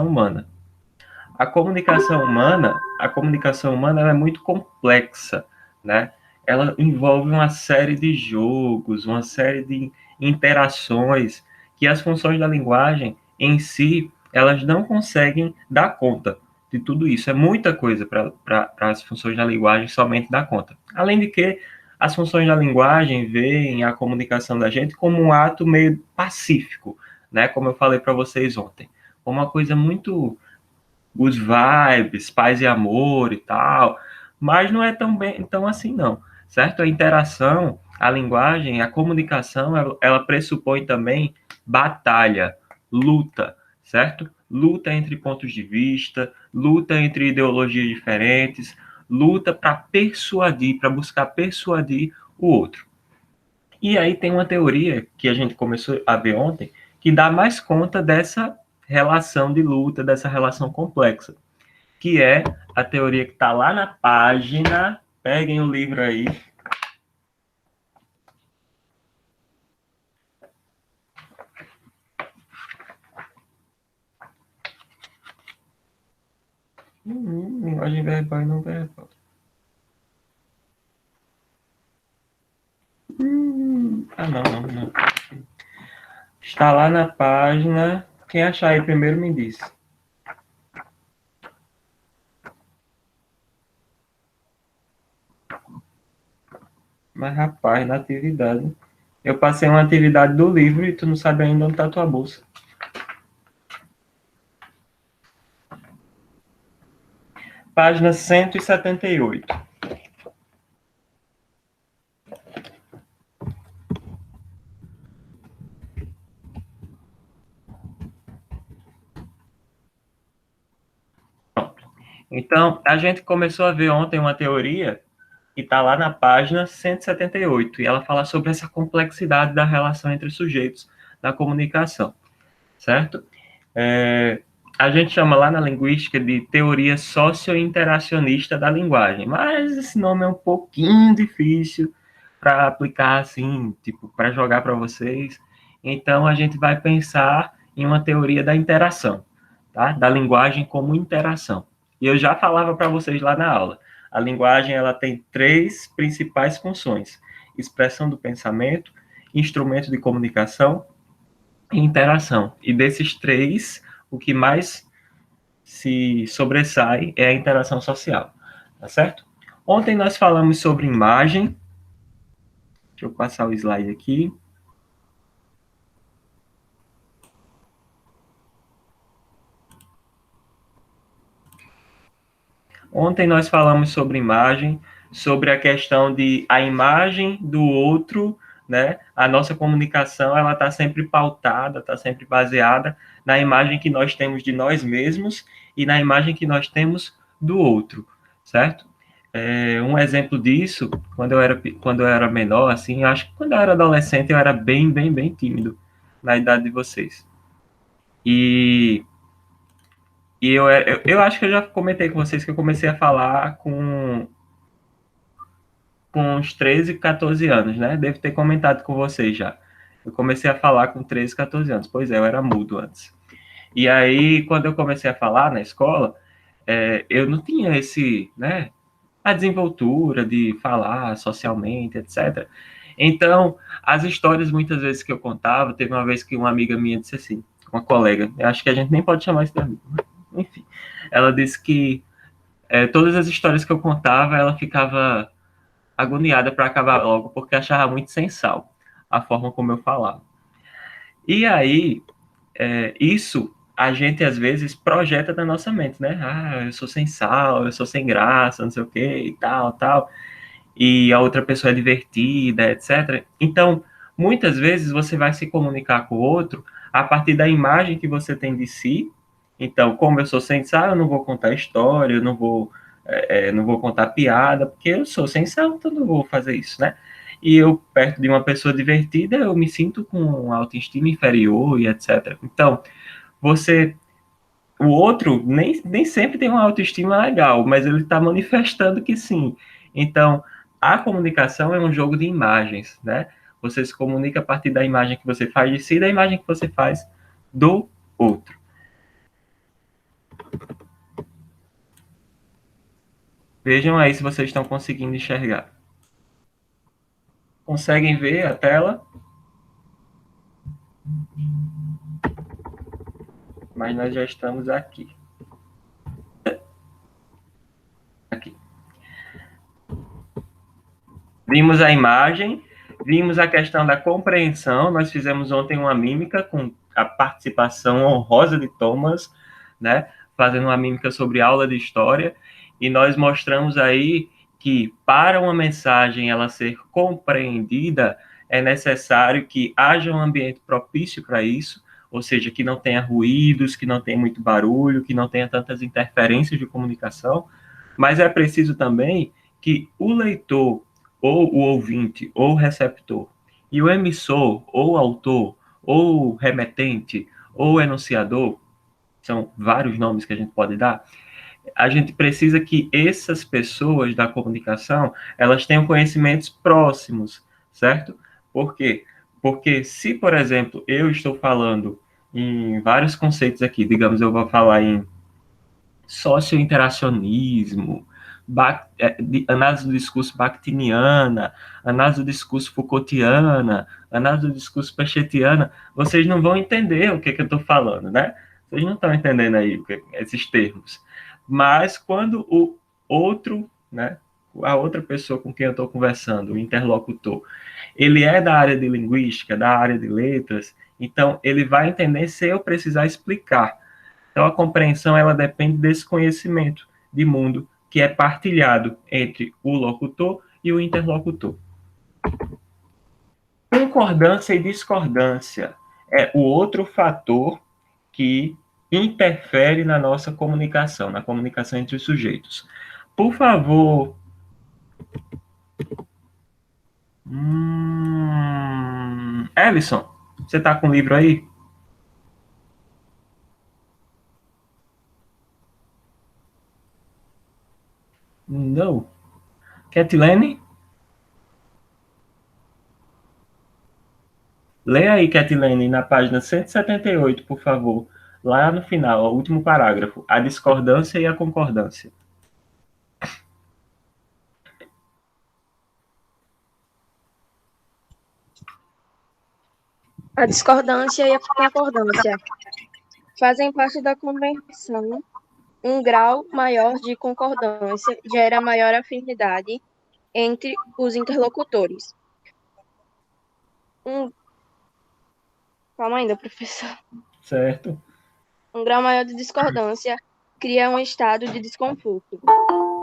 humana. A comunicação humana ela é muito complexa, né? Ela envolve uma série de jogos, uma série de interações que as funções da linguagem em si, elas não conseguem dar conta de tudo isso. É muita coisa para as funções da linguagem somente dar conta. Além de que as funções da linguagem veem a comunicação da gente como um ato meio pacífico, né? Como eu falei para vocês ontem. Uma coisa muito good vibes, paz e amor e tal, mas não é tão assim não, certo? A interação, a linguagem, a comunicação, ela pressupõe também batalha, luta, certo? Luta entre pontos de vista, luta entre ideologias diferentes, luta para persuadir, para buscar persuadir o outro. E aí tem uma teoria que a gente começou a ver ontem, que dá mais conta dessa relação de luta, dessa relação complexa, que é a teoria que está lá na página. Peguem o livro aí. Linguagem verbal e não verbal. Não. Está lá na página. Quem achar aí primeiro me diz. Mas, rapaz, na atividade. Eu passei uma atividade do livro e tu não sabe ainda onde está a tua bolsa. Página 178. Então, a gente começou a ver ontem uma teoria que está lá na página 178, e ela fala sobre essa complexidade da relação entre sujeitos na comunicação, certo? A gente chama lá na linguística de teoria socio-interacionista da linguagem, mas esse nome é um pouquinho difícil para aplicar assim, tipo, para jogar para vocês. Então, a gente vai pensar em uma teoria da interação, tá? Da linguagem como interação. E eu já falava para vocês lá na aula. A linguagem ela tem três principais funções: expressão do pensamento, instrumento de comunicação e interação. E desses três, o que mais se sobressai é a interação social, tá certo? Ontem nós falamos sobre imagem. Deixa eu passar o slide aqui. Ontem nós falamos sobre imagem, sobre a questão de a imagem do outro, né? A nossa comunicação, ela está sempre pautada, está sempre baseada na imagem que nós temos de nós mesmos e na imagem que nós temos do outro, certo? Um exemplo disso, quando eu era menor, assim, acho que quando eu era adolescente eu era bem tímido na idade de vocês. E eu acho que eu já comentei com vocês que eu comecei a falar com uns 13, 14 anos, né? Devo ter comentado com vocês já. Eu comecei a falar com 13, 14 anos. Pois é, eu era mudo antes. E aí, quando eu comecei a falar na escola, eu não tinha né, a desenvoltura de falar socialmente, etc. Então, as histórias, muitas vezes, que eu contava, teve uma vez que uma amiga minha disse assim, uma colega, eu acho que a gente nem pode chamar isso de amigo, enfim, ela disse que todas as histórias que eu contava, ela ficava agoniada para acabar logo, porque achava muito sem sal a forma como eu falava. E aí, isso a gente às vezes projeta na nossa mente, né? Ah, eu sou sem sal, eu sou sem graça, não sei o que e tal. E a outra pessoa é divertida, etc. Então, muitas vezes você vai se comunicar com o outro a partir da imagem que você tem de si. Então, como eu sou sem sal, eu não vou contar história, eu não vou contar piada, porque eu sou sem sal, então não vou fazer isso, né? E eu, perto de uma pessoa divertida, eu me sinto com autoestima inferior e etc. Então, você o outro nem sempre tem uma autoestima legal, mas ele está manifestando que sim. Então, a comunicação é um jogo de imagens, né? Você se comunica a partir da imagem que você faz de si e da imagem que você faz do outro. Vejam aí se vocês estão conseguindo enxergar. Conseguem ver a tela? Mas nós já estamos aqui. Aqui. Vimos a imagem, vimos a questão da compreensão. Nós fizemos ontem uma mímica com a participação honrosa de Thomas, né? Fazendo uma mímica sobre aula de história. E nós mostramos aí que para uma mensagem ela ser compreendida, é necessário que haja um ambiente propício para isso, ou seja, que não tenha ruídos, que não tenha muito barulho, que não tenha tantas interferências de comunicação, mas é preciso também que o leitor, ou o ouvinte, ou o receptor, e o emissor, ou o autor, ou o remetente, ou o enunciador, são vários nomes que a gente pode dar, a gente precisa que essas pessoas da comunicação, elas tenham conhecimentos próximos, certo? Por quê? Porque se, por exemplo, eu estou falando em vários conceitos aqui, digamos, eu vou falar em sociointeracionismo, análise do discurso bakhtiniana, análise do discurso Foucaultiana, análise do discurso Pachetiana, vocês não vão entender o que eu estou falando, né? Vocês não estão entendendo aí esses termos. Mas quando o outro, né, a outra pessoa com quem eu estou conversando, o interlocutor, ele é da área de linguística, da área de letras, então ele vai entender se eu precisar explicar. Então, a compreensão ela depende desse conhecimento de mundo que é partilhado entre o locutor e o interlocutor. Concordância e discordância é o outro fator que interfere na nossa comunicação, na comunicação entre os sujeitos. Por favor. Ellison, você está com o livro aí? Não. Catilene? Leia aí, Catilene, na página 178, por favor. Lá no final, o último parágrafo. A discordância e a concordância. A discordância e a concordância fazem parte da convenção. Um grau maior de concordância gera maior afinidade entre os interlocutores. Calma ainda, professor. Certo. Um grau maior de discordância cria um estado de desconforto.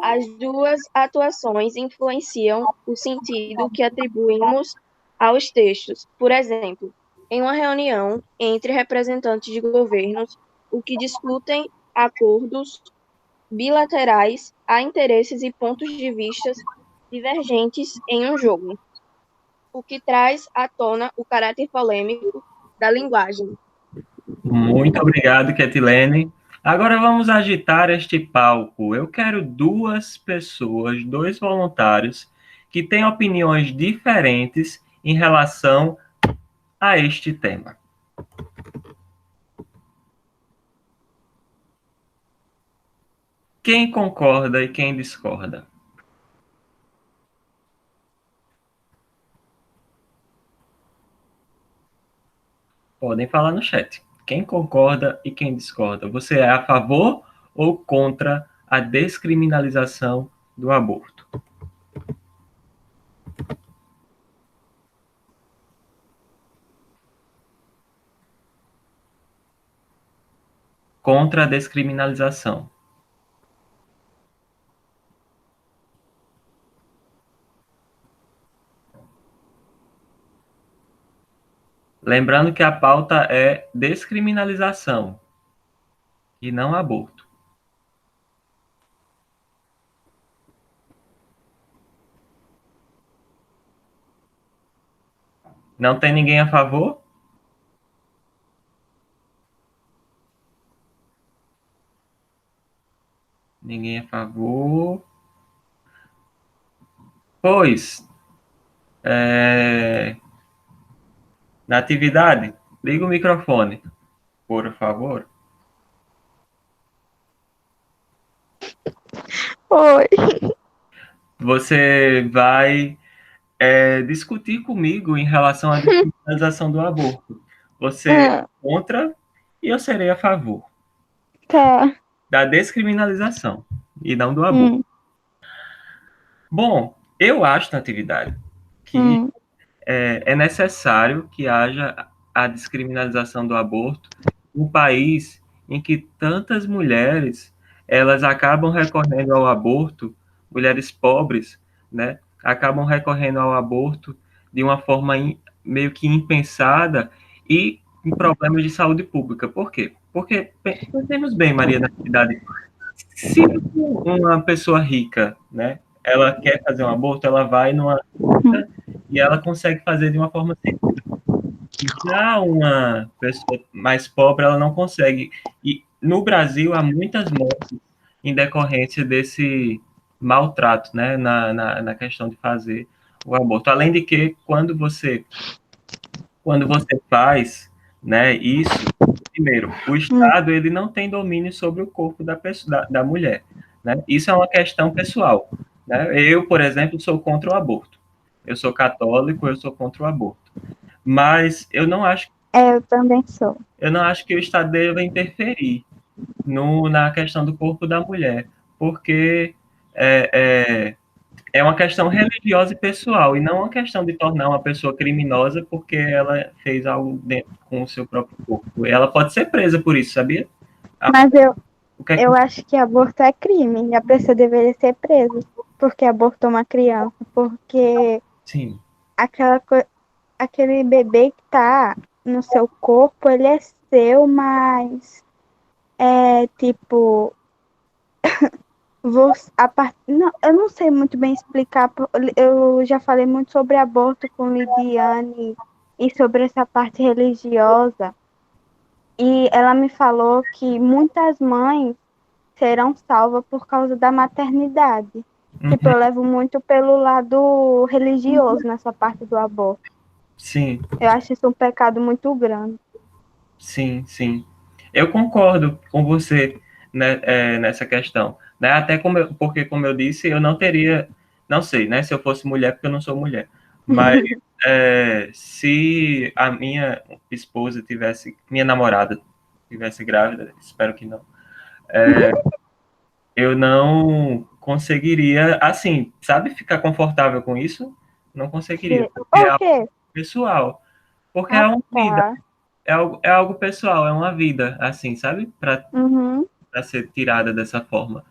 As duas atuações influenciam o sentido que atribuímos aos textos. Por exemplo, em uma reunião entre representantes de governos, o que discutem acordos bilaterais, há interesses e pontos de vista divergentes em um jogo, o que traz à tona o caráter polêmico da linguagem. Muito obrigado, Catilene. Agora vamos agitar este palco. Eu quero duas pessoas, dois voluntários, que têm opiniões diferentes em relação a este tema. Quem concorda e quem discorda? Podem falar no chat. Quem concorda e quem discorda? Você é a favor ou contra a descriminalização do aborto? Contra a descriminalização. Lembrando que a pauta é descriminalização e não aborto. Não tem ninguém a favor? Ninguém a favor. Pois, Natividade, liga o microfone, por favor. Oi. você vai discutir comigo em relação à descriminalização do aborto. Você é Ah, contra e eu serei a favor tá. da descriminalização e não do aborto. Hum, Bom, eu acho, Natividade, que hum, é necessário que haja a descriminalização do aborto num país em que tantas mulheres elas acabam recorrendo ao aborto, mulheres pobres, né, acabam recorrendo ao aborto de uma forma meio que impensada e em problemas de saúde pública. Por quê? Porque, pensemos bem, Maria Natividade, se uma pessoa rica, né, ela quer fazer um aborto, ela vai numa hum. e ela consegue fazer de uma forma segura. Já uma pessoa mais pobre, ela não consegue. E no Brasil há muitas mortes em decorrência desse maltrato, né, na questão de fazer o aborto. Além de que, quando você faz, né, isso, primeiro, o Hum. Estado ele não tem domínio sobre o corpo da pessoa, da mulher, né? Isso é uma questão pessoal, né? Eu, por exemplo, sou contra o aborto. Eu sou católico, eu sou contra o aborto. Mas É, eu também sou. eu não acho que o Estado deva interferir na questão do corpo da mulher, porque é, é, é uma questão religiosa e pessoal, e não uma questão de tornar uma pessoa criminosa porque ela fez algo com o seu próprio corpo. Ela pode ser presa por isso, sabia? Mas O que é que... eu acho que aborto é crime e a pessoa deveria ser presa porque abortou uma criança. Porque Sim. aquela, aquele bebê que tá no seu corpo, ele é seu, mas é tipo. Não, eu não sei muito bem explicar. Eu já falei muito sobre aborto com Lidiane e sobre essa parte religiosa. E ela me falou que muitas mães serão salvas por causa da maternidade. Tipo, Uhum. eu levo muito pelo lado religioso nessa parte do aborto. Sim, Eu acho isso um pecado muito grande. sim, sim. Eu concordo com você, né, nessa questão, né? Até porque, como eu disse, eu não teria, não sei, né, se eu fosse mulher, porque eu não sou mulher, mas se a minha esposa minha namorada tivesse grávida, espero que não, eu não conseguiria, assim, sabe, ficar confortável com isso? Não conseguiria, porque é O algo quê? pessoal, porque é Ah, uma vida, tá. é algo pessoal, é uma vida, assim, sabe, Uhum. para ser tirada dessa forma.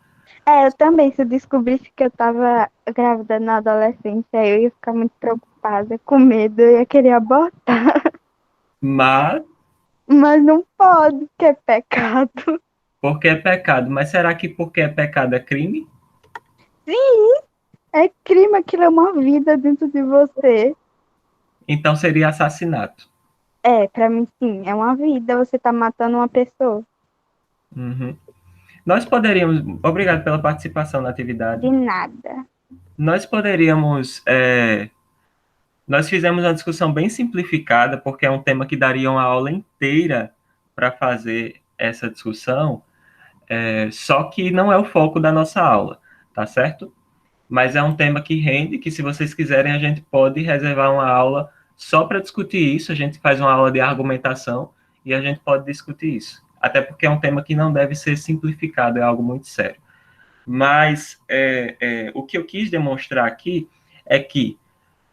É, eu também, se eu descobrisse que eu tava grávida na adolescência, eu ia ficar muito preocupada, com medo, eu ia querer abortar. Mas, Mas não pode, que é pecado. porque é pecado. Mas será que porque é pecado é crime? Sim, é crime, aquilo é uma vida dentro de você. Então seria assassinato. É, pra mim sim, é uma vida, você tá matando uma pessoa. Uhum. Nós poderíamos, obrigado pela participação na atividade. De nada. Nós poderíamos, nós fizemos uma discussão bem simplificada, porque é um tema que daria uma aula inteira para fazer essa discussão, só que não é o foco da nossa aula, tá certo? Mas é um tema que rende, que se vocês quiserem a gente pode reservar uma aula só para discutir isso, a gente faz uma aula de argumentação e a gente pode discutir isso. Até porque é um tema que não deve ser simplificado, é algo muito sério. Mas o que eu quis demonstrar aqui é que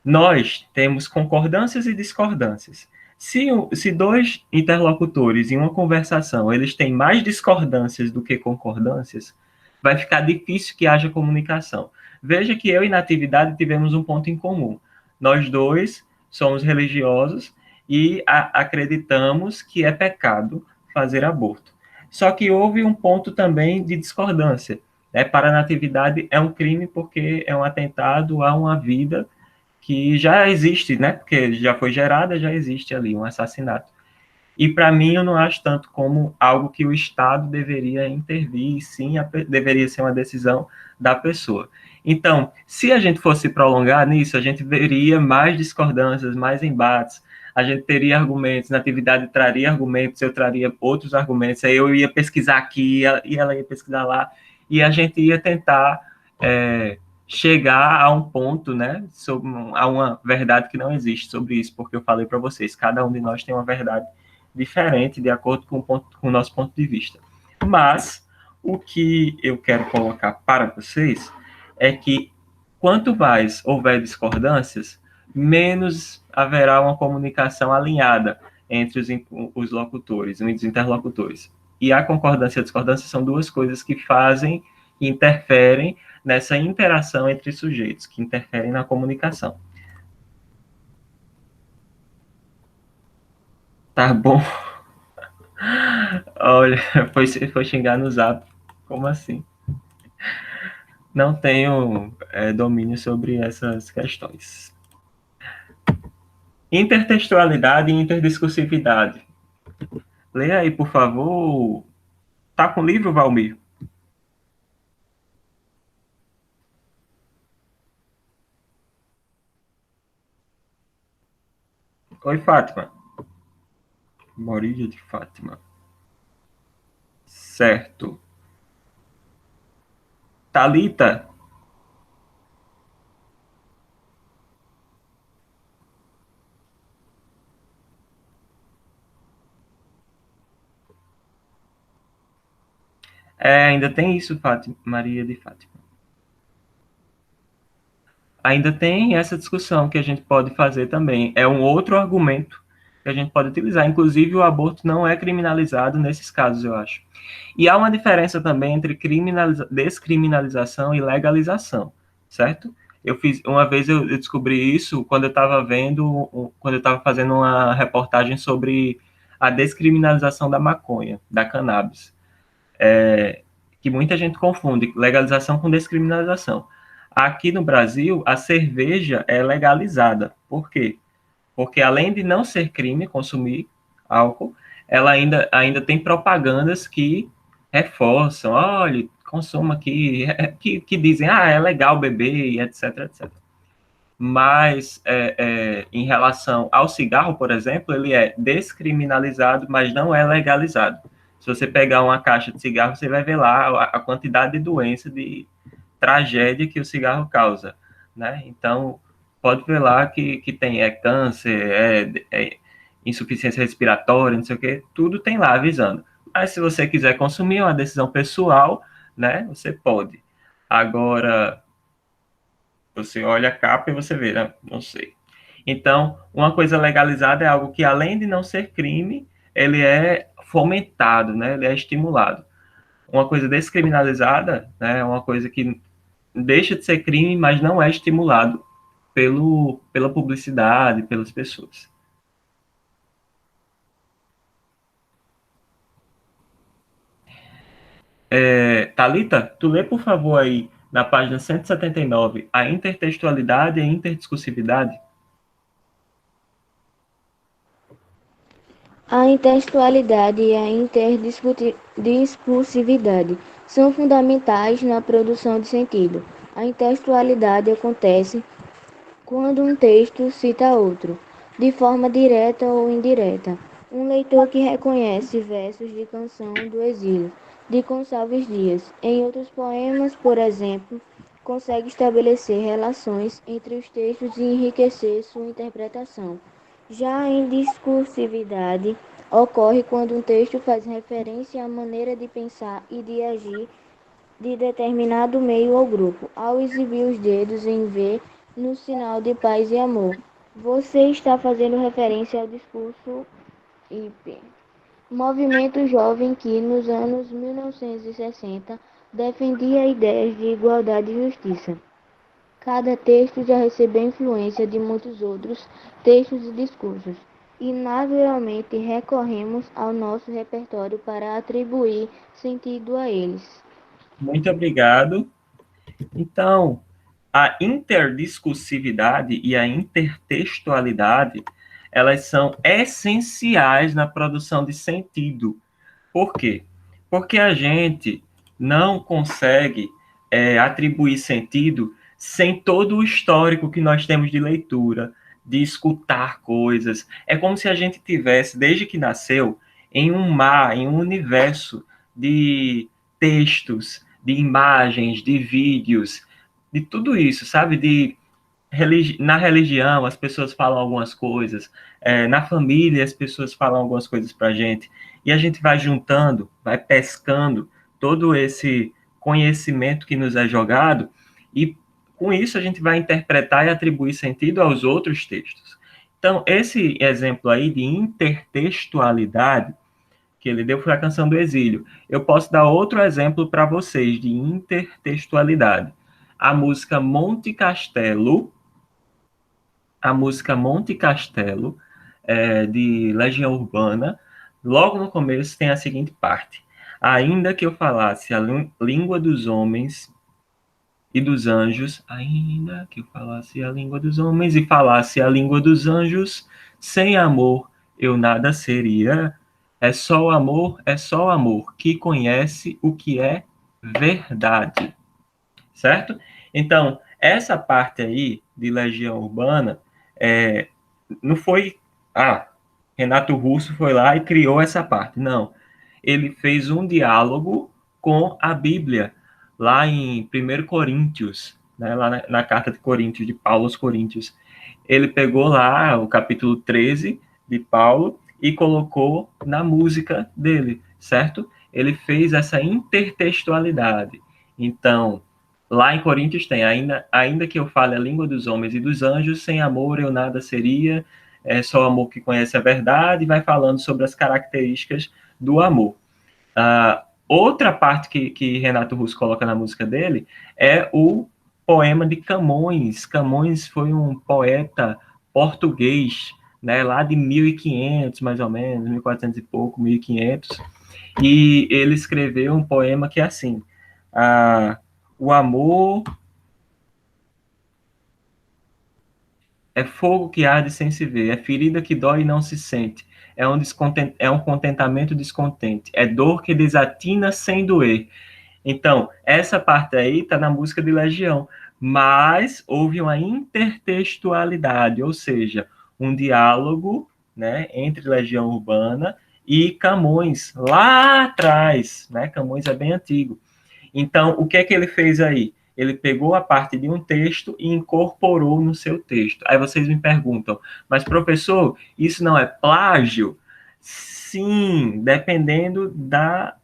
nós temos concordâncias e discordâncias. Se dois interlocutores em uma conversação eles têm mais discordâncias do que concordâncias, vai ficar difícil que haja comunicação. Veja que eu e Natividade tivemos um ponto em comum. Nós dois somos religiosos e acreditamos que é pecado fazer aborto. Só que houve um ponto também de discordância. Né? Para a Natividade é um crime porque é um atentado a uma vida que já existe, né? Porque já foi gerada, já existe ali um assassinato. E para mim eu não acho tanto como algo que o Estado deveria intervir, sim, deveria ser uma decisão da pessoa. Então, se a gente fosse prolongar nisso, a gente veria mais discordâncias, mais embates, a gente teria argumentos, na atividade traria argumentos, eu traria outros argumentos, aí eu ia pesquisar aqui e ela ia pesquisar lá, e a gente ia tentar chegar a um ponto, né, a uma verdade que não existe sobre isso, porque eu falei para vocês, cada um de nós tem uma verdade diferente de acordo com o nosso ponto de vista. Mas o que eu quero colocar para vocês é que quanto mais houver discordâncias, menos haverá uma comunicação alinhada entre os locutores, os interlocutores. E a concordância e a discordância são duas coisas que fazem e interferem nessa interação entre sujeitos, que interferem na comunicação. Tá bom? Olha, foi xingar no zap. Como assim? Não tenho domínio sobre essas questões. Intertextualidade e interdiscursividade. Leia aí, por favor. Tá com o livro, Valmir? Oi, Fátima. Maria de Fátima. Certo. Talita. Ainda tem isso, Fátima, Maria de Fátima. Ainda tem essa discussão que a gente pode fazer também. É um outro argumento que a gente pode utilizar. Inclusive, o aborto não é criminalizado nesses casos, eu acho. E há uma diferença também entre descriminalização e legalização, certo? Uma vez eu descobri isso quando eu estava quando eu estava fazendo uma reportagem sobre a descriminalização da maconha, da cannabis, que muita gente confunde legalização com descriminalização. Aqui no Brasil, a cerveja é legalizada. Por quê? Porque além de não ser crime consumir álcool, ela ainda tem propagandas que reforçam, olha, consuma aqui, que dizem, é legal beber, etc, etc. Mas, em relação ao cigarro, por exemplo, ele é descriminalizado, mas não é legalizado. Se você pegar uma caixa de cigarro, você vai ver lá a quantidade de doença, de tragédia que o cigarro causa, né? Então, pode ver lá que tem câncer, insuficiência respiratória, não sei o quê, tudo tem lá avisando. Mas se você quiser consumir, é uma decisão pessoal, né? Você pode. Agora, você olha a capa e você vê, né? Não sei. Então, uma coisa legalizada é algo que, além de não ser crime, ele é fomentado, né? Ele é estimulado. Uma coisa descriminalizada, né? É uma coisa que deixa de ser crime, mas não é estimulado pela publicidade, pelas pessoas. Talita, tu lê, por favor, aí, na página 179, a intertextualidade e a interdiscursividade? A intertextualidade e a interdiscursividade são fundamentais na produção de sentido. A intertextualidade acontece quando um texto cita outro, de forma direta ou indireta. Um leitor que reconhece versos de Canção do Exílio, de Gonçalves Dias, em outros poemas, por exemplo, consegue estabelecer relações entre os textos e enriquecer sua interpretação. Já a indiscursividade ocorre quando um texto faz referência à maneira de pensar e de agir de determinado meio ou grupo, ao exibir os dedos em V no sinal de paz e amor. Você está fazendo referência ao discurso IP. Movimento jovem que, nos anos 1960, defendia ideias de igualdade e justiça. Cada texto já recebeu influência de muitos outros textos e discursos, e naturalmente recorremos ao nosso repertório para atribuir sentido a eles. Muito obrigado. Então, a interdiscursividade e a intertextualidade, elas são essenciais na produção de sentido. Por quê? Porque a gente não consegue atribuir sentido sem todo o histórico que nós temos de leitura, de escutar coisas. É como se a gente tivesse, desde que nasceu, em um mar, em um universo de textos, de imagens, de vídeos, de tudo isso, sabe? Na religião, as pessoas falam algumas coisas, na família, as pessoas falam algumas coisas para a gente, e a gente vai juntando, vai pescando todo esse conhecimento que nos é jogado, e com isso a gente vai interpretar e atribuir sentido aos outros textos. Então, esse exemplo aí de intertextualidade que ele deu foi a Canção do Exílio. Eu posso dar outro exemplo para vocês de intertextualidade. A música Monte Castelo, de Legião Urbana, logo no começo tem a seguinte parte: ainda que eu falasse a língua dos homens e dos anjos, ainda que eu falasse a língua dos homens e falasse a língua dos anjos, sem amor eu nada seria. É só o amor que conhece o que é verdade, certo? Então, essa parte aí de Legião Urbana não foi, Renato Russo foi lá e criou essa parte. Não. Ele fez um diálogo com a Bíblia, lá em 1 Coríntios, né, lá na carta de Coríntios, de Paulo aos Coríntios. Ele pegou lá o capítulo 13 de Paulo e colocou na música dele, certo? Ele fez essa intertextualidade. Então, lá em Coríntios tem, ainda que eu fale a língua dos homens e dos anjos, sem amor eu nada seria, é só o amor que conhece a verdade, e vai falando sobre as características do amor. Outra parte que Renato Russo coloca na música dele é o poema de Camões. Camões foi um poeta português, né, lá de 1500, mais ou menos, 1400 e pouco, 1500, e ele escreveu um poema que é assim: o amor é fogo que arde sem se ver, é ferida que dói e não se sente, é um contentamento descontente, é dor que desatina sem doer. Então, essa parte aí está na música de Legião, mas houve uma intertextualidade, ou seja, um diálogo, né, entre Legião Urbana e Camões, lá atrás, né? Camões é bem antigo. Então, o que é que ele fez aí? Ele pegou a parte de um texto e incorporou no seu texto. Aí vocês me perguntam, mas professor, isso não é plágio? Sim, dependendo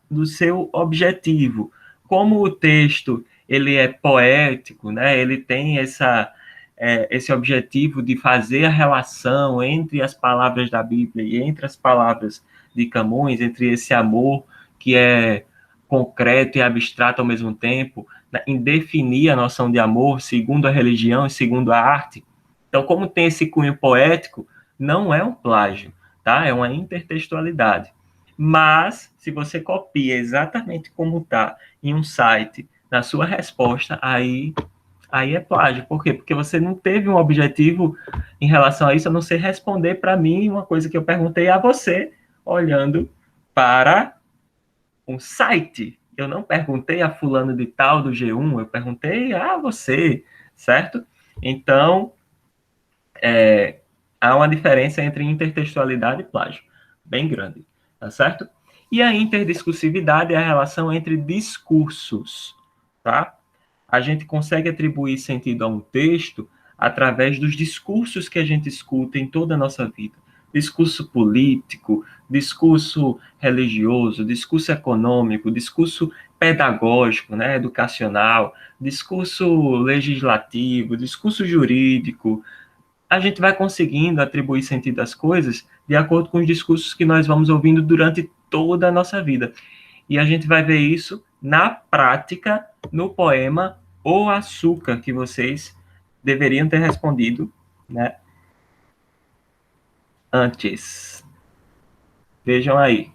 do seu objetivo. Como o texto ele é poético, né? Ele tem esse objetivo de fazer a relação entre as palavras da Bíblia e entre as palavras de Camões, entre esse amor que é concreto e abstrato ao mesmo tempo, né, em definir a noção de amor segundo a religião e segundo a arte. Então, como tem esse cunho poético, não é um plágio, tá? É uma intertextualidade. Mas, se você copia exatamente como está em um site, na sua resposta, aí é plágio. Por quê? Porque você não teve um objetivo em relação a isso, a não ser responder para mim uma coisa que eu perguntei a você, olhando para um site. Eu não perguntei a fulano de tal do G1, eu perguntei a você, certo? Então, há uma diferença entre intertextualidade e plágio, bem grande, tá certo? E a interdiscursividade é a relação entre discursos, tá? A gente consegue atribuir sentido a um texto através dos discursos que a gente escuta em toda a nossa vida. Discurso político, discurso religioso, discurso econômico, discurso pedagógico, né, educacional, discurso legislativo, discurso jurídico. A gente vai conseguindo atribuir sentido às coisas de acordo com os discursos que nós vamos ouvindo durante toda a nossa vida. E a gente vai ver isso na prática no poema O Açúcar, que vocês deveriam ter respondido, né, antes. Vejam aí.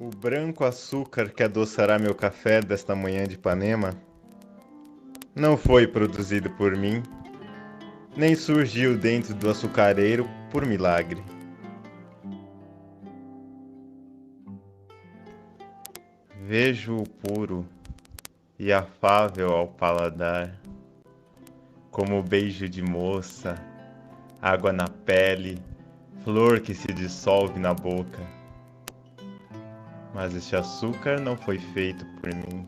O branco açúcar que adoçará meu café desta manhã de Ipanema não foi produzido por mim, nem surgiu dentro do açucareiro por milagre. Vejo-o puro e afável ao paladar, como beijo de moça, água na pele, flor que se dissolve na boca. Mas este açúcar não foi feito por mim.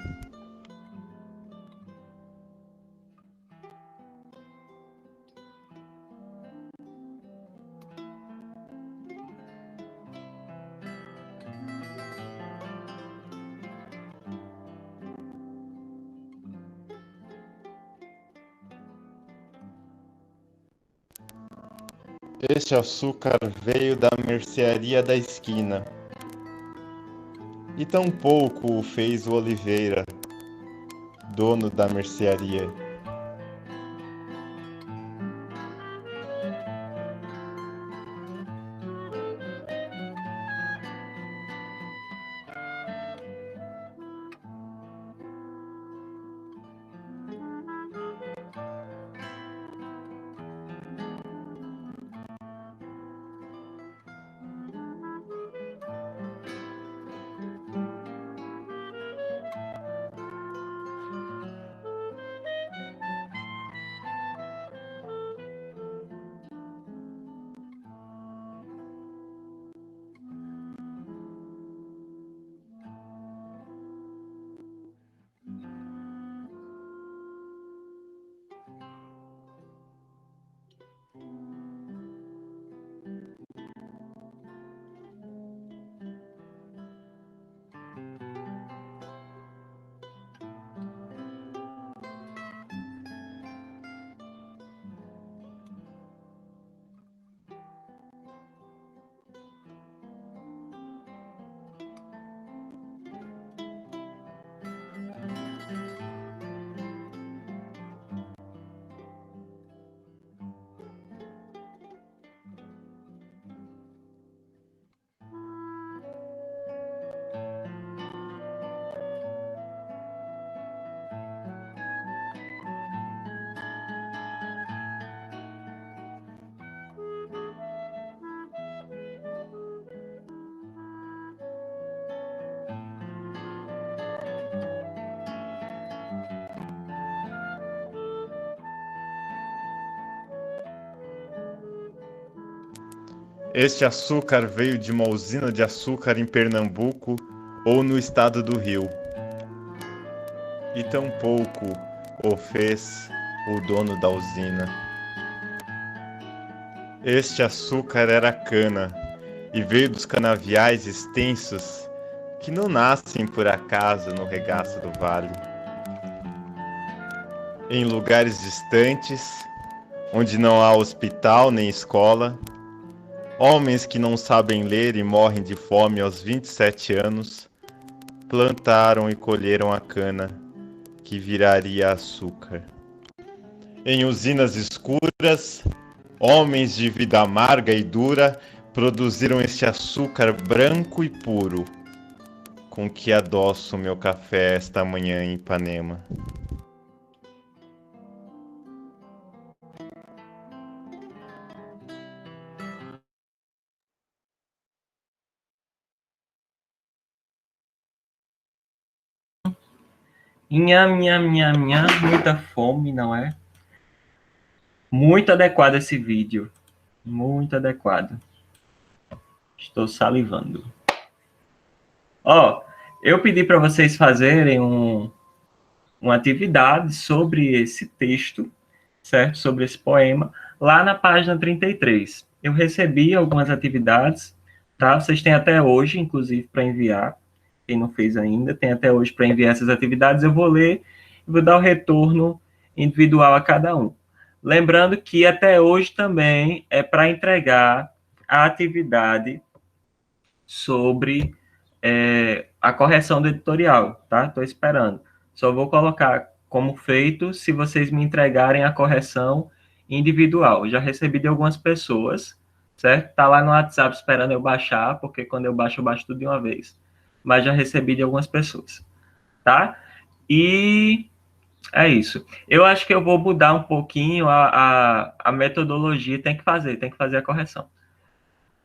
Este açúcar veio da mercearia da esquina, e tampouco o fez o Oliveira, dono da mercearia. Este açúcar veio de uma usina de açúcar em Pernambuco ou no estado do Rio. E tampouco o fez o dono da usina. Este açúcar era cana e veio dos canaviais extensos que não nascem por acaso no regaço do vale. Em lugares distantes, onde não há hospital nem escola, homens que não sabem ler e morrem de fome aos 27 anos, plantaram e colheram a cana, que viraria açúcar. Em usinas escuras, homens de vida amarga e dura produziram este açúcar branco e puro, com que adoço meu café esta manhã em Ipanema. Nham, nham, nham, nham, muita fome, não é? Muito adequado esse vídeo. Muito adequado. Estou salivando. Ó, eu pedi para vocês fazerem uma atividade sobre esse texto, certo? Sobre esse poema, lá na página 33. Eu recebi algumas atividades, tá? Vocês têm até hoje, inclusive, para enviar. Quem não fez ainda, tem até hoje para enviar essas atividades. Eu vou ler e vou dar o retorno individual a cada um. Lembrando que até hoje também é para entregar a atividade sobre a correção do editorial, tá? Estou esperando. Só vou colocar como feito se vocês me entregarem a correção individual. Eu já recebi de algumas pessoas, certo? Tá lá no WhatsApp esperando eu baixar, porque quando eu baixo tudo de uma vez. mas já recebi de algumas pessoas, tá? E é isso. Eu acho que eu vou mudar um pouquinho a metodologia, tem que fazer a correção.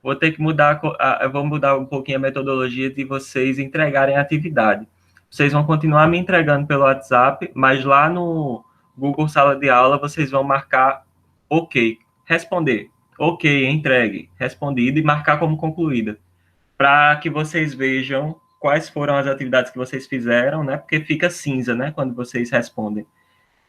Vou ter que mudar, eu vou mudar um pouquinho a metodologia de vocês entregarem a atividade. Vocês vão continuar me entregando pelo WhatsApp, mas lá no Google Sala de Aula vocês vão marcar OK, responder, OK, entregue, respondido e marcar como concluída, para que vocês vejam quais foram as atividades que vocês fizeram, né? Porque fica cinza, né? Quando vocês respondem.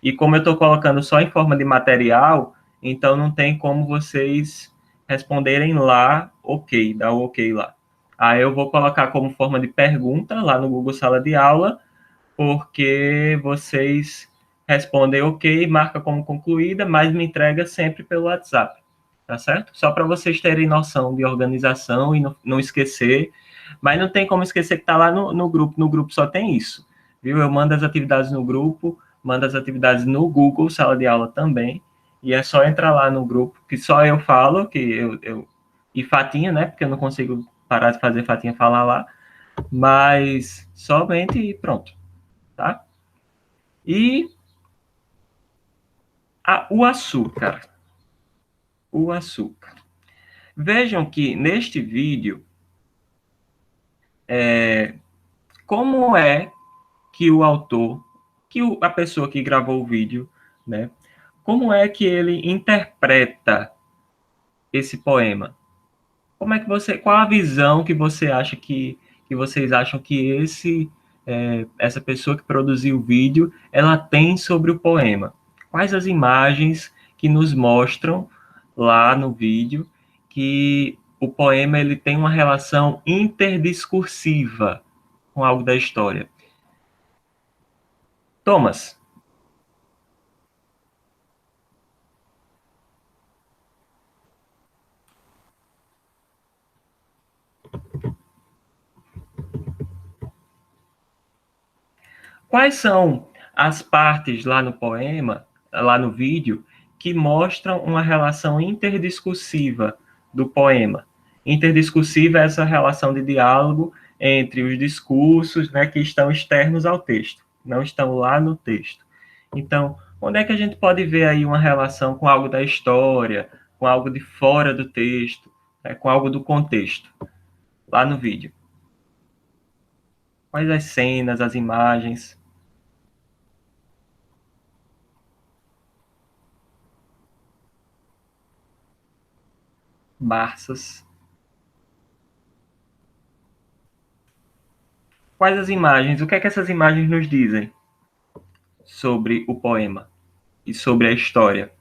E como eu estou colocando só em forma de material, então não tem como vocês responderem lá, OK, dá o OK lá. Aí eu vou colocar como forma de pergunta lá no Google Sala de Aula, porque vocês respondem OK, marca como concluída, mas me entrega sempre pelo WhatsApp, tá certo? Só para vocês terem noção de organização e não esquecer, mas não tem como esquecer que está lá no grupo só tem isso, viu? Eu mando as atividades no grupo, mando as atividades no Google Sala de Aula também, e é só entrar lá no grupo, que só eu falo, que eu e Fatinha, né, porque eu não consigo parar de fazer Fatinha falar lá, mas somente pronto, tá? E o açúcar. O açúcar. Vejam que neste vídeo, como é que o autor, a pessoa que gravou o vídeo, né, como é que ele interpreta esse poema? Como é que qual a visão que você acha que vocês acham que essa pessoa que produziu o vídeo, ela tem sobre o poema? Quais as imagens que nos mostram lá no vídeo que o poema ele tem uma relação interdiscursiva com algo da história? Thomas. Quais são as partes lá no poema, lá no vídeo, que mostram uma relação interdiscursiva do poema? Interdiscursiva é essa relação de diálogo entre os discursos, né, que estão externos ao texto, não estão lá no texto. Então, onde é que a gente pode ver aí uma relação com algo da história, com algo de fora do texto, né, com algo do contexto, lá no vídeo? Quais as cenas, as imagens? Barças. Quais as imagens? O que é que essas imagens nos dizem sobre o poema e sobre a história?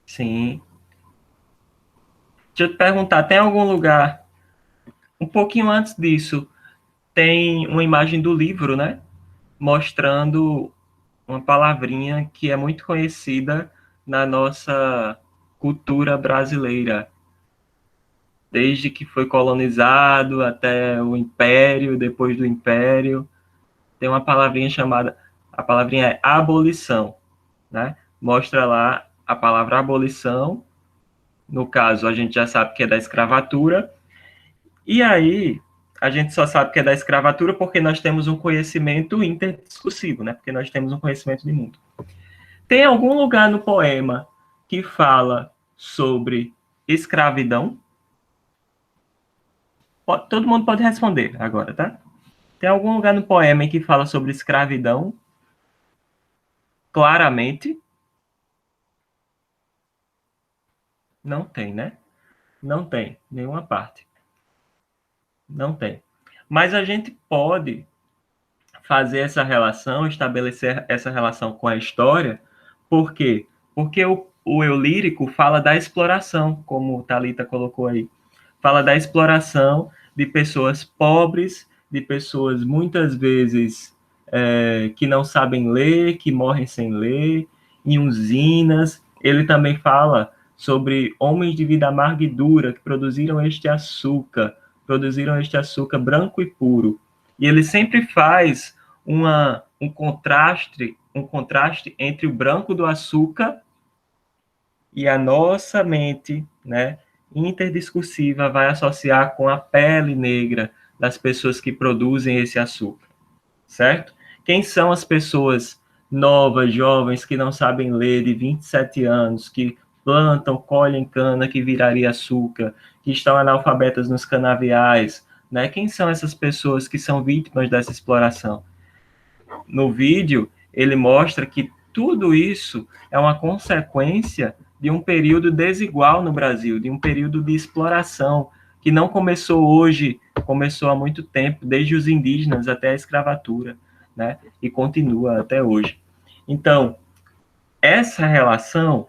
Sim. Deixa eu te perguntar, tem algum lugar, um pouquinho antes disso, tem uma imagem do livro, né? Mostrando uma palavrinha que é muito conhecida na nossa cultura brasileira. Desde que foi colonizado até o Império, depois do Império, tem uma palavrinha chamada, a palavrinha é abolição, né? Mostra lá a palavra abolição, no caso, a gente já sabe que é da escravatura, e aí a gente só sabe que é da escravatura porque nós temos um conhecimento interdiscursivo, né? Porque nós temos um conhecimento de mundo. Tem algum lugar no poema que fala sobre escravidão? Todo mundo pode responder agora, tá? Tem algum lugar no poema em que fala sobre escravidão? Claramente? Não tem, né? Não tem nenhuma parte. Não tem. Mas a gente pode fazer essa relação, estabelecer essa relação com a história, por quê? Porque o eu lírico fala da exploração, como Thalita colocou aí. Fala da exploração de pessoas pobres, de pessoas muitas vezes que não sabem ler, que morrem sem ler, em usinas. Ele também fala sobre homens de vida amarga e dura que produziram este açúcar branco e puro. E ele sempre faz um um contraste entre o branco do açúcar e a nossa mente, né, interdiscursiva vai associar com a pele negra das pessoas que produzem esse açúcar, certo? Quem são as pessoas novas, jovens, que não sabem ler, de 27 anos, que plantam, colhem cana que viraria açúcar, que estão analfabetas nos canaviais, né? Quem são essas pessoas que são vítimas dessa exploração? No vídeo, ele mostra que tudo isso é uma consequência de um período desigual no Brasil, de um período de exploração, que não começou hoje, começou há muito tempo, desde os indígenas até a escravatura, né? E continua até hoje. Então, essa relação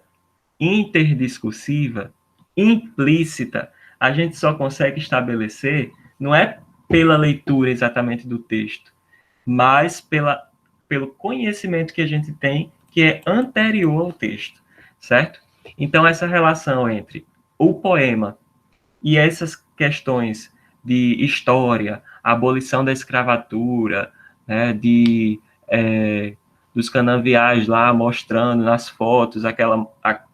interdiscursiva, implícita, a gente só consegue estabelecer, não é pela leitura exatamente do texto, mas pelo conhecimento que a gente tem, que é anterior ao texto, certo? Então, essa relação entre o poema e essas questões de história, abolição da escravatura, né, dos canaviais lá mostrando nas fotos,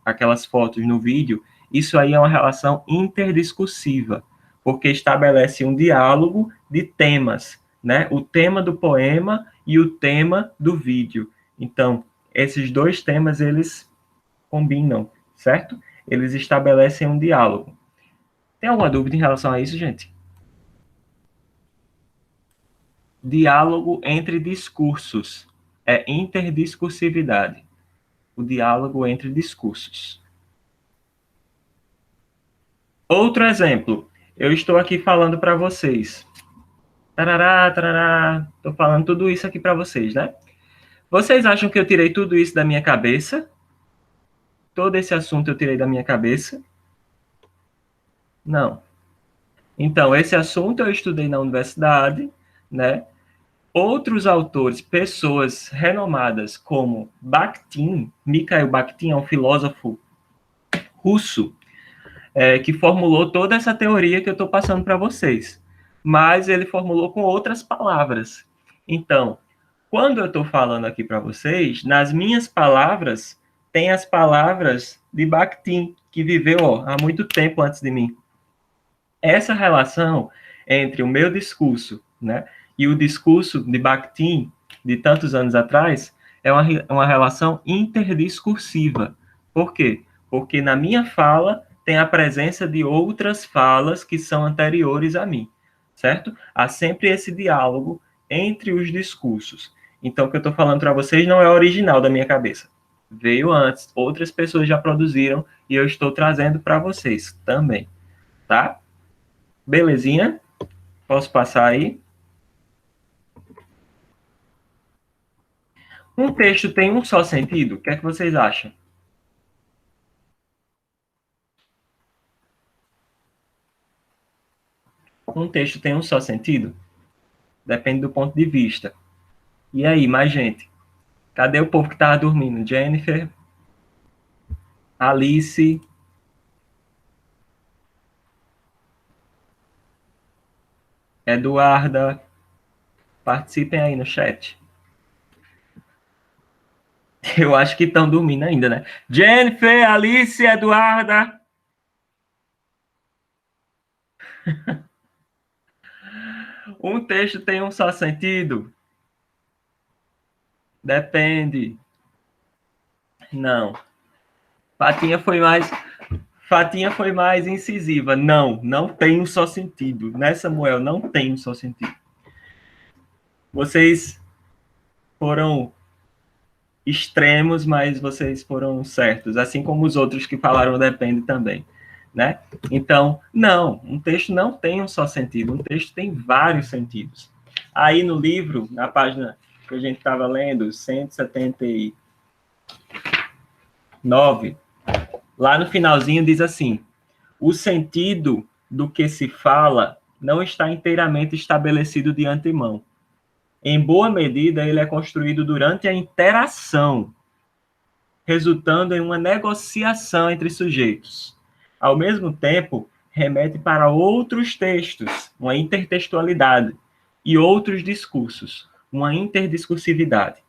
aquelas fotos no vídeo, isso aí é uma relação interdiscursiva, porque estabelece um diálogo de temas, né? O tema do poema e o tema do vídeo. Então, esses dois temas, eles combinam, certo? Eles estabelecem um diálogo. Tem alguma dúvida em relação a isso, gente? Diálogo entre discursos. É interdiscursividade. O diálogo entre discursos. Outro exemplo. Eu estou aqui falando para vocês. Tarará, tarará. Estou falando tudo isso aqui para vocês, né? Vocês acham que eu tirei tudo isso da minha cabeça? Todo esse assunto eu tirei da minha cabeça? Não. Então, esse assunto eu estudei na universidade, né? Outros autores, pessoas renomadas como Bakhtin, Mikhail Bakhtin é um filósofo russo, que formulou toda essa teoria que eu estou passando para vocês. Mas ele formulou com outras palavras. Então, quando eu estou falando aqui para vocês, nas minhas palavras, tem as palavras de Bakhtin, que viveu há muito tempo antes de mim. Essa relação entre o meu discurso, né, e o discurso de Bakhtin, de tantos anos atrás, é uma relação interdiscursiva. Por quê? Porque na minha fala tem a presença de outras falas que são anteriores a mim, certo? Há sempre esse diálogo entre os discursos. Então, o que eu estou falando para vocês não é original da minha cabeça. Veio antes, outras pessoas já produziram e eu estou trazendo para vocês também, tá? Belezinha? Posso passar aí? Um texto tem um só sentido? O que é que vocês acham? Um texto tem um só sentido? Depende do ponto de vista. E aí, mais gente? Cadê o povo que estava dormindo? Jennifer? Alice? Eduarda? Participem aí no chat. Eu acho que estão dormindo ainda, né? Jennifer, Alice, Eduarda? Um texto tem um só sentido? Depende. Não. Fatinha foi mais incisiva. Não tem um só sentido. Né, Samuel? Não tem um só sentido. Vocês foram extremos, mas vocês foram certos. Assim como os outros que falaram depende também. Né? Então, não. Um texto não tem um só sentido. Um texto tem vários sentidos. Aí no livro, na página que a gente estava lendo, 179, lá no finalzinho diz assim: o sentido do que se fala não está inteiramente estabelecido de antemão. Em boa medida, ele é construído durante a interação, resultando em uma negociação entre sujeitos. Ao mesmo tempo, remete para outros textos, uma intertextualidade, e outros discursos, uma interdiscursividade.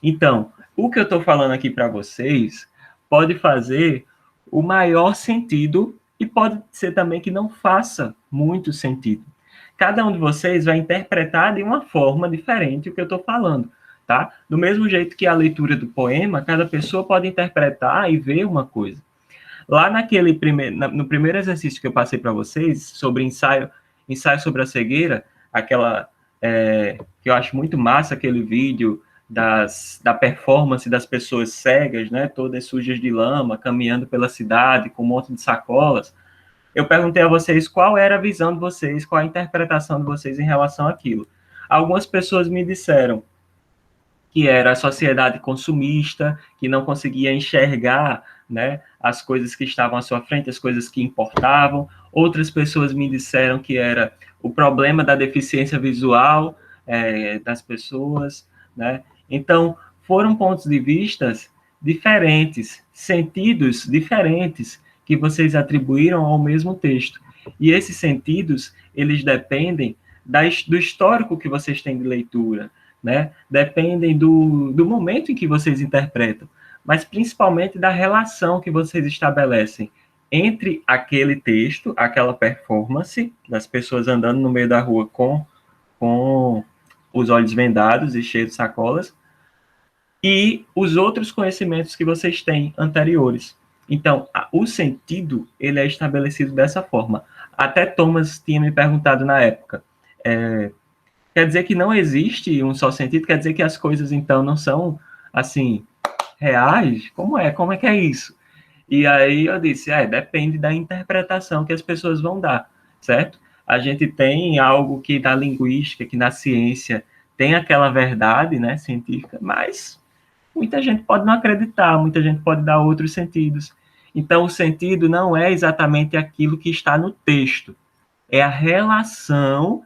Então, o que eu estou falando aqui para vocês pode fazer o maior sentido e pode ser também que não faça muito sentido. Cada um de vocês vai interpretar de uma forma diferente o que eu estou falando, tá? Do mesmo jeito que a leitura do poema, cada pessoa pode interpretar e ver uma coisa. Lá no primeiro exercício que eu passei para vocês, sobre ensaio sobre a cegueira, que eu acho muito massa aquele vídeo da performance das pessoas cegas, né, todas sujas de lama, caminhando pela cidade com um monte de sacolas. Eu perguntei a vocês qual era a visão de vocês, qual a interpretação de vocês em relação àquilo. Algumas pessoas me disseram que era a sociedade consumista, que não conseguia enxergar, né, as coisas que estavam à sua frente, as coisas que importavam. Outras pessoas me disseram que era o problema da deficiência visual das pessoas, né? Então, foram pontos de vista diferentes, sentidos diferentes que vocês atribuíram ao mesmo texto. E esses sentidos, eles dependem do histórico que vocês têm de leitura, né? Dependem do momento em que vocês interpretam, mas principalmente da relação que vocês estabelecem entre aquele texto, aquela performance das pessoas andando no meio da rua com os olhos vendados e cheios de sacolas, e os outros conhecimentos que vocês têm anteriores. Então, o sentido, ele é estabelecido dessa forma. Até Thomas tinha me perguntado na época, quer dizer que não existe um só sentido? Quer dizer que as coisas, então, não são, assim, reais? Como é que é isso? E aí eu disse, depende da interpretação que as pessoas vão dar, certo? A gente tem algo que na linguística, que na ciência tem aquela verdade, né, científica, mas muita gente pode não acreditar, muita gente pode dar outros sentidos. Então, o sentido não é exatamente aquilo que está no texto, é a relação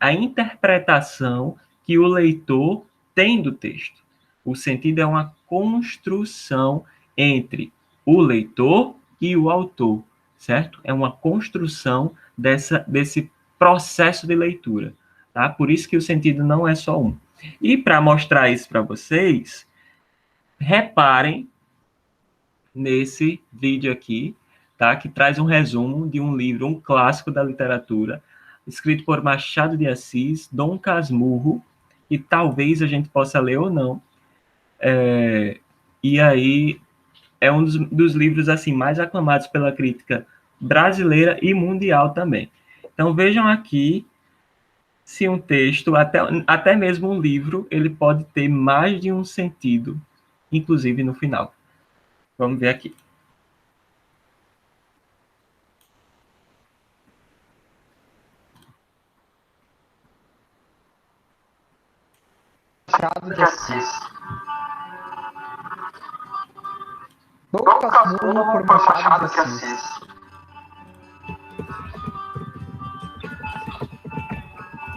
a interpretação que o leitor tem do texto. O sentido é uma construção entre o leitor e o autor, certo? É uma construção desse processo de leitura, tá? Por isso que o sentido não é só um. E para mostrar isso para vocês, reparem nesse vídeo aqui, tá? Que traz um resumo de um livro, um clássico da literatura, escrito por Machado de Assis, Dom Casmurro, e talvez a gente possa ler ou não. E aí é um dos livros assim mais aclamados pela crítica brasileira e mundial também. Então vejam aqui se um texto, até mesmo um livro, ele pode ter mais de um sentido, inclusive no final. Vamos ver aqui. Machado de Assis. Dom Casmurro por Machado de Assis.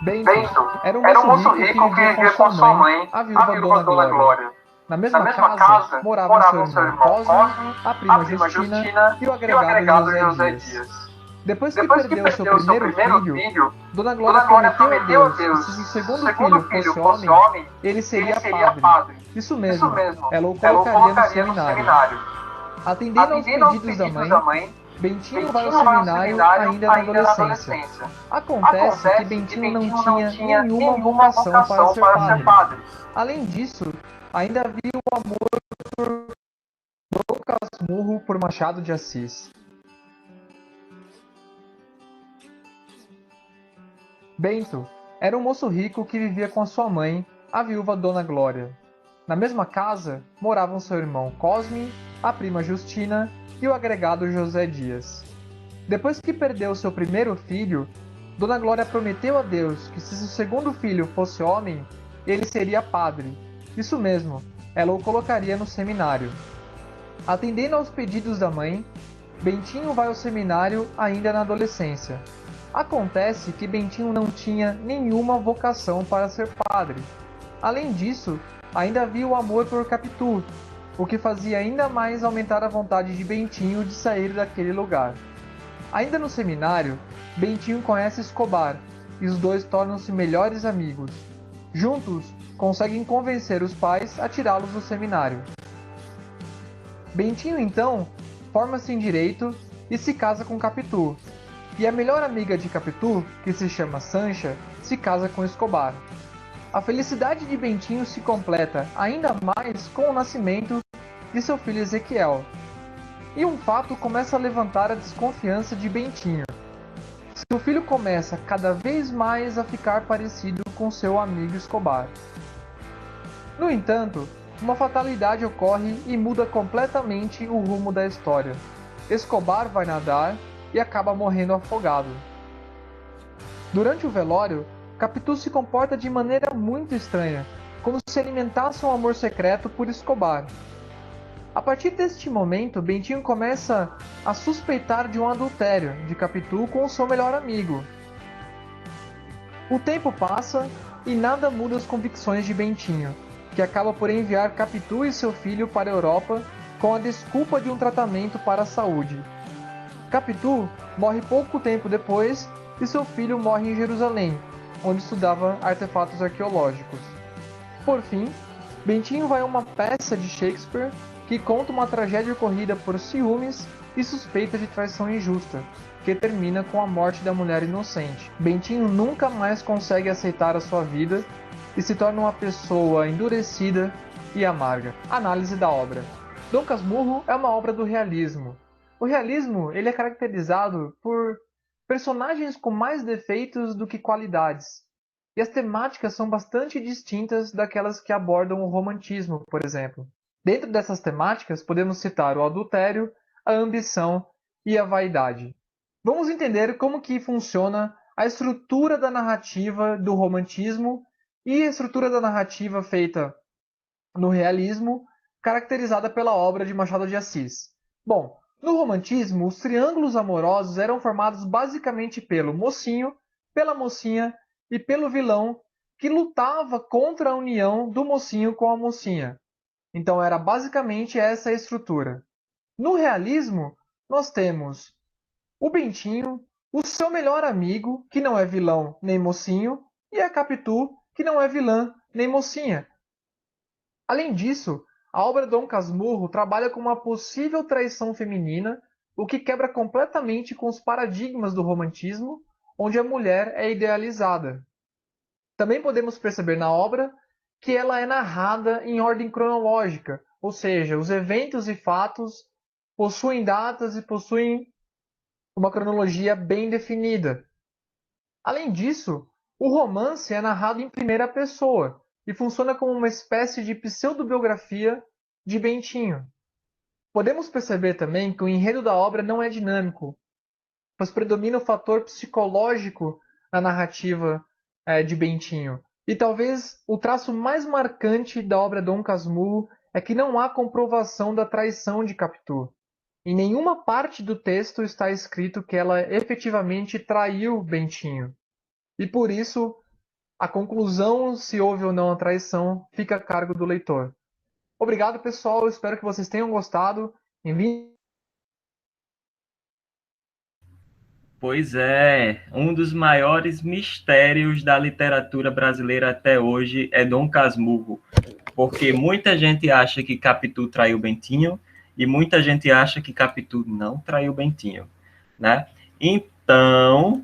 Bento era um moço rico que vivia com sua mãe, a viúva Dona Glória. Na mesma casa moravam seu irmão Cosme, a prima Justina e o agregado José Dias. Depois que perdeu seu primeiro filho, Dona Glória prometeu a Deus que se o segundo filho fosse homem, ele seria padre. Isso mesmo, ela o colocaria no seminário. Atendendo aos pedidos da mãe, Bentinho vai ao seminário ainda na adolescência. Acontece que Bentinho não tinha nenhuma vocação para ser padre. Além disso, ainda havia o amor por Dom Casmurro por Machado de Assis. Bento era um moço rico que vivia com sua mãe, a viúva Dona Glória. Na mesma casa moravam seu irmão Cosme, a prima Justina e o agregado José Dias. Depois que perdeu seu primeiro filho, Dona Glória prometeu a Deus que se o segundo filho fosse homem, ele seria padre. Isso mesmo, ela o colocaria no seminário. Atendendo aos pedidos da mãe, Bentinho vai ao seminário ainda na adolescência. Acontece que Bentinho não tinha nenhuma vocação para ser padre. Além disso, ainda havia o amor por Capitu, o que fazia ainda mais aumentar a vontade de Bentinho de sair daquele lugar. Ainda no seminário, Bentinho conhece Escobar, e os dois tornam-se melhores amigos. Juntos, conseguem convencer os pais a tirá-los do seminário. Bentinho, então, forma-se em direito e se casa com Capitu. E a melhor amiga de Capitu, que se chama Sancha, se casa com Escobar. A felicidade de Bentinho se completa ainda mais com o nascimento de seu filho Ezequiel. E um fato começa a levantar a desconfiança de Bentinho. Seu filho começa cada vez mais a ficar parecido com seu amigo Escobar. No entanto, uma fatalidade ocorre e muda completamente o rumo da história. Escobar vai nadar e acaba morrendo afogado. Durante o velório, Capitu se comporta de maneira muito estranha, como se alimentasse um amor secreto por Escobar. A partir deste momento, Bentinho começa a suspeitar de um adultério de Capitu com o seu melhor amigo. O tempo passa e nada muda as convicções de Bentinho, que acaba por enviar Capitu e seu filho para a Europa com a desculpa de um tratamento para a saúde. Capitu morre pouco tempo depois e seu filho morre em Jerusalém, onde estudava artefatos arqueológicos. Por fim, Bentinho vai a uma peça de Shakespeare que conta uma tragédia ocorrida por ciúmes e suspeita de traição injusta, que termina com a morte da mulher inocente. Bentinho nunca mais consegue aceitar a sua vida e se torna uma pessoa endurecida e amarga. Análise da obra. Dom Casmurro é uma obra do realismo. O realismo ele é caracterizado por personagens com mais defeitos do que qualidades. E as temáticas são bastante distintas daquelas que abordam o romantismo, por exemplo. Dentro dessas temáticas, podemos citar o adultério, a ambição e a vaidade. Vamos entender como que funciona a estrutura da narrativa do romantismo e a estrutura da narrativa feita no realismo, caracterizada pela obra de Machado de Assis. Bom, no romantismo, os triângulos amorosos eram formados basicamente pelo mocinho, pela mocinha e pelo vilão que lutava contra a união do mocinho com a mocinha. Então era basicamente essa a estrutura. No realismo, nós temos o Bentinho, o seu melhor amigo, que não é vilão nem mocinho, e a Capitu, que não é vilã nem mocinha. Além disso, a obra Dom Casmurro trabalha com uma possível traição feminina, o que quebra completamente com os paradigmas do romantismo, onde a mulher é idealizada. Também podemos perceber na obra que ela é narrada em ordem cronológica, ou seja, os eventos e fatos possuem datas e possuem uma cronologia bem definida. Além disso, o romance é narrado em primeira pessoa e funciona como uma espécie de pseudobiografia de Bentinho. Podemos perceber também que o enredo da obra não é dinâmico, pois predomina o fator psicológico na narrativa de Bentinho. E talvez o traço mais marcante da obra Dom Casmurro é que não há comprovação da traição de Capitu. Em nenhuma parte do texto está escrito que ela efetivamente traiu Bentinho. E por isso, a conclusão, se houve ou não a traição, fica a cargo do leitor. Obrigado, pessoal. Espero que vocês tenham gostado. Enviem. Pois é, um dos maiores mistérios da literatura brasileira até hoje é Dom Casmurro, porque muita gente acha que Capitu traiu Bentinho e muita gente acha que Capitu não traiu Bentinho, né? Então,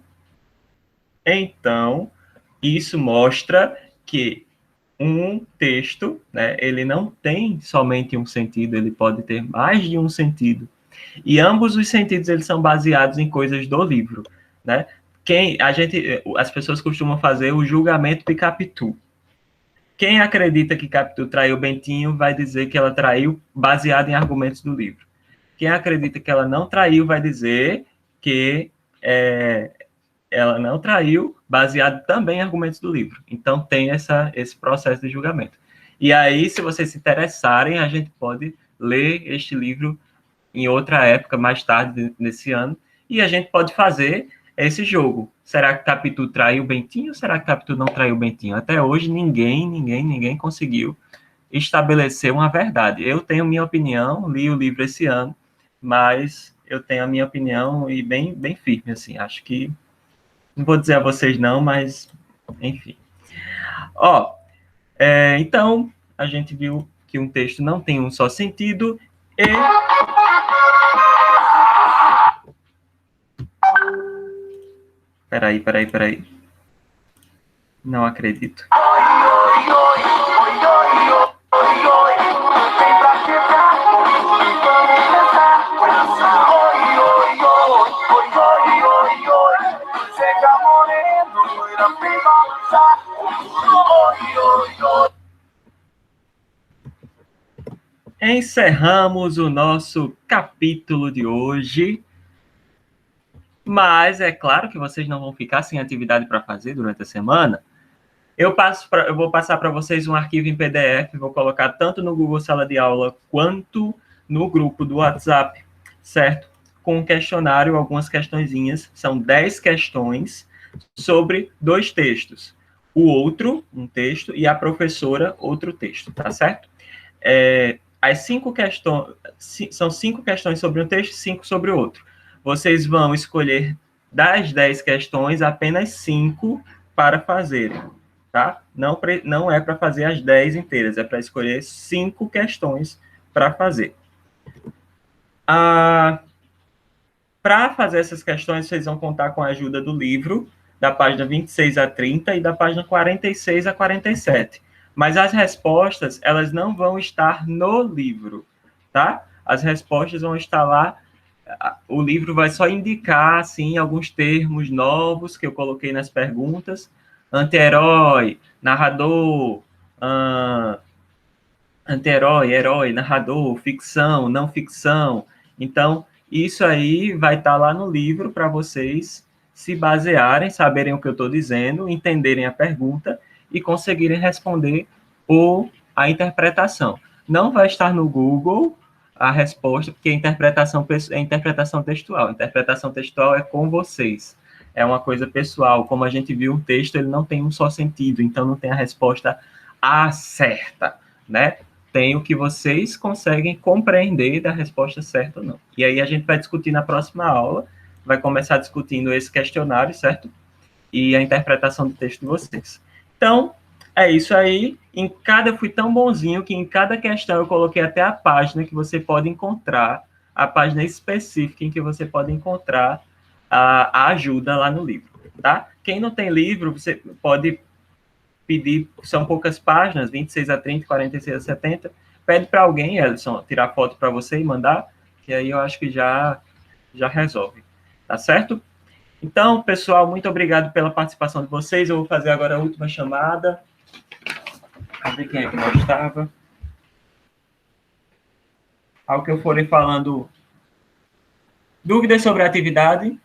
isso mostra que um texto, né, ele não tem somente um sentido, ele pode ter mais de um sentido. E ambos os sentidos eles são baseados em coisas do livro, né? As pessoas costumam fazer o julgamento de Capitu. Quem acredita que Capitu traiu Bentinho vai dizer que ela traiu baseado em argumentos do livro. Quem acredita que ela não traiu vai dizer que ela não traiu baseado também em argumentos do livro. Então tem esse processo de julgamento. E aí, se vocês se interessarem, a gente pode ler este livro em outra época, mais tarde nesse ano, e a gente pode fazer esse jogo. Será que Capitu traiu Bentinho ou será que Capitu não traiu Bentinho? Até hoje ninguém conseguiu estabelecer uma verdade. Eu tenho minha opinião, li o livro esse ano, mas eu tenho a minha opinião e bem firme, assim. Acho que, não vou dizer a vocês não, mas, enfim. Então, a gente viu que um texto não tem um só sentido e... Peraí. Não acredito. Encerramos o nosso capítulo de hoje. Mas é claro que vocês não vão ficar sem atividade para fazer durante a semana. Eu vou passar para vocês um arquivo em PDF, vou colocar tanto no Google Sala de Aula quanto no grupo do WhatsApp, certo? Com um questionário, algumas questõezinhas. São 10 questões sobre 2 textos. O outro, um texto, e a professora, outro texto, tá certo? As 5 questões, são 5 questões sobre um texto e 5 sobre o outro. Vocês vão escolher das 10 questões apenas 5 para fazerem, tá? Não é para fazer as 10 inteiras, é para escolher 5 questões para fazer. Para fazer essas questões, vocês vão contar com a ajuda do livro, da página 26 a 30 e da página 46 a 47. Mas as respostas, elas não vão estar no livro, tá? As respostas vão estar lá. O livro vai só indicar, assim, alguns termos novos que eu coloquei nas perguntas. Anti-herói, narrador, anti-herói, herói, narrador, ficção, não ficção. Então, isso aí vai estar lá no livro para vocês se basearem, saberem o que eu estou dizendo, entenderem a pergunta e conseguirem responder a interpretação. Não vai estar no Google a resposta, porque é interpretação textual. A interpretação textual é com vocês. É uma coisa pessoal. Como a gente viu, o texto ele não tem um só sentido, então não tem a resposta certa, né? Tem o que vocês conseguem compreender da resposta certa ou não. E aí a gente vai discutir na próxima aula, vai começar discutindo esse questionário, certo? E a interpretação do texto de vocês. Então, é isso aí. Eu fui tão bonzinho que em cada questão eu coloquei até a página que você pode encontrar, a página específica em que você pode encontrar a ajuda lá no livro, tá? Quem não tem livro, você pode pedir, são poucas páginas, 26 a 30, 46 a 70, pede para alguém, Ellison, tirar foto para você e mandar, que aí eu acho que já resolve, tá certo? Então, pessoal, muito obrigado pela participação de vocês. Eu vou fazer agora a última chamada. Vamos ver quem é que não estava. Ao que eu forem falando, dúvidas sobre a atividade?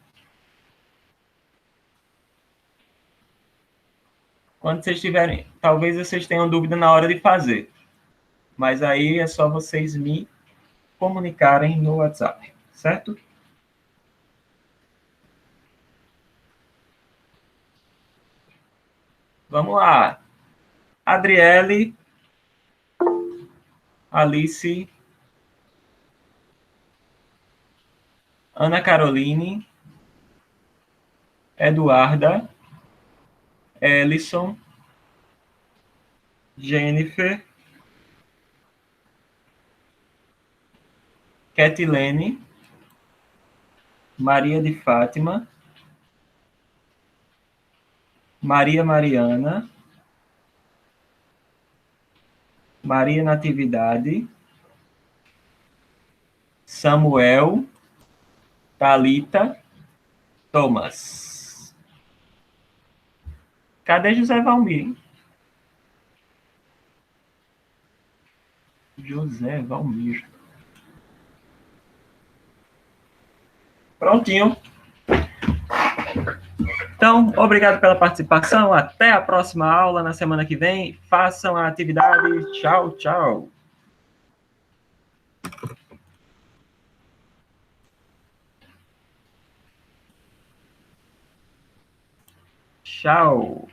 Quando vocês tiverem, talvez vocês tenham dúvida na hora de fazer. Mas aí é só vocês me comunicarem no WhatsApp, certo? Vamos lá. Adriele, Alice, Ana Caroline, Eduarda, Ellison, Jennifer, Ketilene, Maria de Fátima, Maria Mariana, Maria Natividade, Samuel, Thalita, Thomas. Cadê José Valmir, hein? José Valmir. Prontinho. Então, obrigado pela participação. Até a próxima aula na semana que vem. Façam a atividade. Tchau, tchau. Tchau.